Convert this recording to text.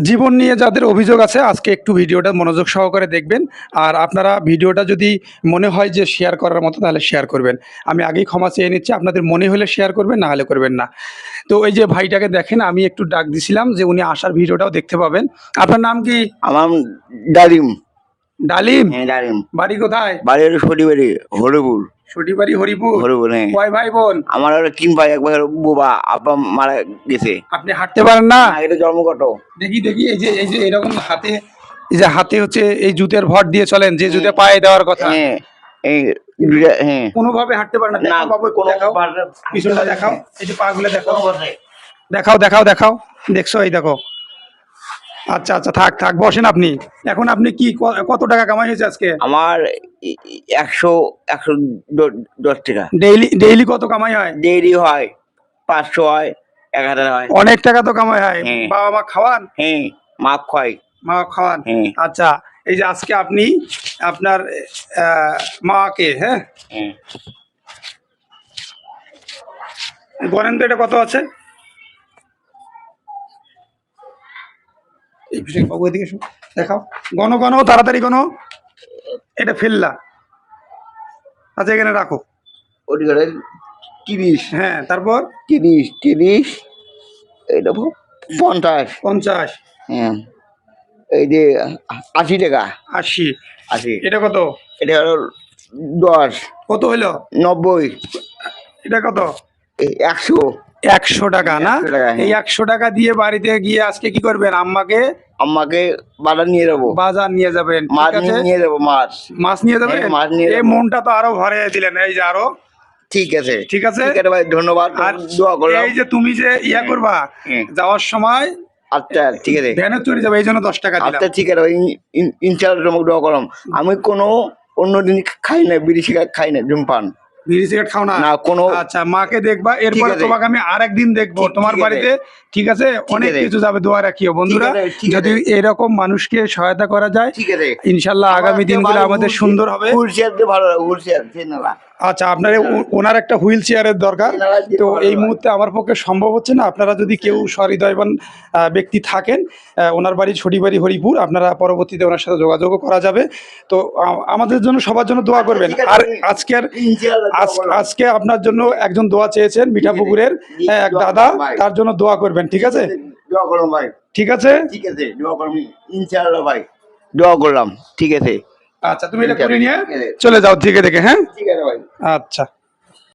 জীবন নিয়ে যাদের অভিযোগ আছে আজকে একটু ভিডিওটা মনোযোগ সহকারে দেখবেন। আর আপনারা ভিডিওটা যদি মনে হয় যে শেয়ার করার মতো তাহলে শেয়ার করবেন। আমি আগেই ক্ষমা চেয়ে নিচ্ছি, আপনাদের মনে হলে শেয়ার করবেন, না হলে করবেন না। তো এই যে ভাইটাকে দেখেন, আমি একটু ডাক দিছিলাম যে উনি আসার ভিডিওটাও দেখতে পাবেন। আপনার নাম কি? আমার ডালিম। ডালিম। হ্যাঁ ডালিম। বাড়ি কোথায়? বাড়ি হলো সটিবাড়ি হরিপুর। সটিবাড়ি হরিপুর। হরিপুর হ্যাঁ। কয় ভাই বোন? আমার হলো 3 ভাই, একবার বাবা আব্বা মারা গেছে। আপনি হাঁটতে পারেন না? না, এটা জন্মগত। দেখি দেখি, এই যে এরকম হাতে, এই যে হাতে হচ্ছে এই জুতের ভর দিয়ে চলেন, যে জুতে পায়ে দেওয়ার কথা। হ্যাঁ এই দুইটা হ্যাঁ। কোনোভাবে হাঁটতে পারে না। না দেখাও বাবু, কোনো দেখাও পিছনটা দেখাও, এই যে পাগুলো দেখাও, দেখাও। দেখাও দেখাও দেখাও। দেখছো? এই দেখো। আচ্ছা আচ্ছা, থাক থাক, বসেন আপনি। এখন আপনি কি কত টাকা কামাই হয়েছে আজকে? আমার 110 টাকা। ডেইলি কত কামাই হয়? ডেইলি হয় 500 হয়, 1000 হয়। অনেক টাকা তো কামাই হয়। হ্যাঁ। বাবা মা খাওয়ান? হ্যাঁ মাপ খাই। মা খাওয়ান? হ্যাঁ। আচ্ছা, এই যে আজকে আপনি আপনার মাকে, হ্যাঁ হ্যাঁ গণেন তো এটা কত আছে? এই বিষয়ে বাবু এদিকে এসো, দেখাও, গণ তাড়াতাড়ি গণ। এটা ফেললা। আচ্ছা, এখানে রাখো। ওটি করে 30। হ্যাঁ, তারপর 30 এটা 50। 50। হ্যাঁ এই যে 80 টাকা। 80। 80 এটা কত? এটা হলো 10। কত হইলো? 90। এটা কত? 100। 100 টাকা না? 100 টাকা, হ্যাঁ। এই 100 টাকা দিয়ে বাড়িতে গিয়ে আজকে কি করবেন? আম্মাকে বাজার নিয়ে যাবো। বাজার নিয়ে যাবেন। মাছ ঠিক আছে, নিয়ে যাবো। মাছ নিয়ে যাবেন। হ্যাঁ, মাছ নিয়ে এই যাবো। মনটা তো আরো ভরে দিলেন, এই যে আরো। ঠিক আছে ঠিক আছে ভাই, ধন্যবাদ। আর দোয়া করলাম। এই যে তুমি যে করবা হ্যাঁ। যাওয়ার সময় আচ্ছা ঠিক আছে। ভ্যানে চড়ে যাবে, এই জন্য 10 টাকা দিলাম। আচ্ছা ঠিক আছে ভাই, ইনশাআল্লাহ তোমাকে দোয়া করলাম। আমি কোনো অন্য দিন খাই না, বিড়ি সিগারেট খাই না, ধূমপান। বিড়ি সিগারেট খাও না? না কোনো। আচ্ছা, মাকে দেখবা, এরপরে আছে। তোমাকে আমি আরেকদিন দেখবো তোমার ঠিক আছে। বাড়িতে। ঠিক আছে, অনেক আছে। কিছু যাবে, দোয়া রাখিও বন্ধুরা। ঠিক আছে। যদি এরকম মানুষকে সহায়তা করা যায়, ঠিক আছে ইনশাল্লাহ আগামী দিনগুলো আমাদের সুন্দর হবে। হুইল চেয়ার দিয়ে ভালো লাগে, হুইল চেয়ার। আচ্ছা, আপনার ওনার একটা হুইল চেয়ারের দরকার। তো এই মুহূর্তে আমার পক্ষে সম্ভব হচ্ছে না। আপনারা যদি কেউ সহৃদয়বান ব্যক্তি থাকেন, ওনার বাড়ি সটিবাড়ি হরিপুর, আপনারা পরবর্তীতে ওনার সাথে যোগাযোগও করা যাবে। তো আমাদের জন্য, সবার জন্য দোয়া করবেন। আর আজকে আপনার জন্য একজন দোয়া চেয়েছেন, মিঠাপুকুরের এক দাদা, তার জন্য দোয়া করবেন। ঠিক আছে? দোয়া করলাম ভাই। ঠিক আছে, ঠিক আছে, দোয়া করলাম ইনশাআল্লাহ ভাই, দোয়া করলাম। ঠিক আছে। আচ্ছা, তুমি এটা করে নিয়ে চলে যাও দিকে দেখে। হ্যাঁ, ঠিক আছে ভাই। আচ্ছা।